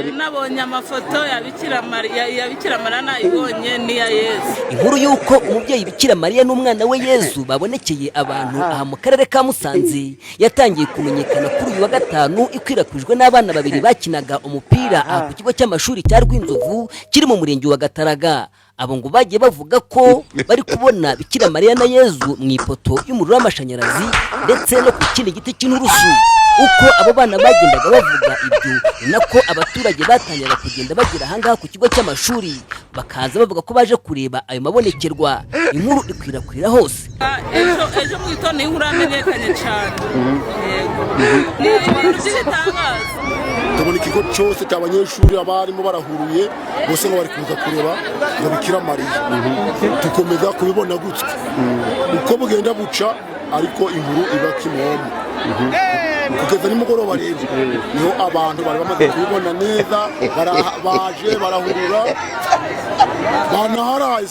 Nabonye amafoto ya Bikira Mariya nayibonye n'iya Yesu. Inkuru y'uko umubyeyi Bikira Mariya n'umwana we Yesu babonekeye abantu aha mu karere ka Musanze yatangiye kumenyekana kuri uyu wa gatanu, ikwirakwijwe n'abana babiri bakinaga umupira aha ku kigo cy'amashuri cya Rwinzovu kiri mu murenge wa Gataraga. Abo ngo bagiye bavuga ko bari kubona Bikira Mariya na Yesu mu ipoto y'umuriro w'amashanyarazi ndetse no ku kindi giti cy'inturusu. Uko abo bana bagendaga bavuga ibyo, nako abaturage batangiraga kugenda bagera ahangaha ku kigo cy'amashuri bakaza bavuga ko baje kureba ayo mabonekerwa. Inkuru ikwirakwira hose. Ejo mu gitondo inkuru yamenyekanye cyane. Ni ibintu by'itangaza. Tubona ikigo cyose cy'abanyeshuri abarimo barahuruye bose ngo bari kuza kureba ngo Bikira Mariya. Tukomeza kubibona gutya uko bugenda buca, ariko inkuru iba kimomo. Kugeza nimugoroba rero niho abantu bari bamaze kubibona neza, baje barahurura banaharaye.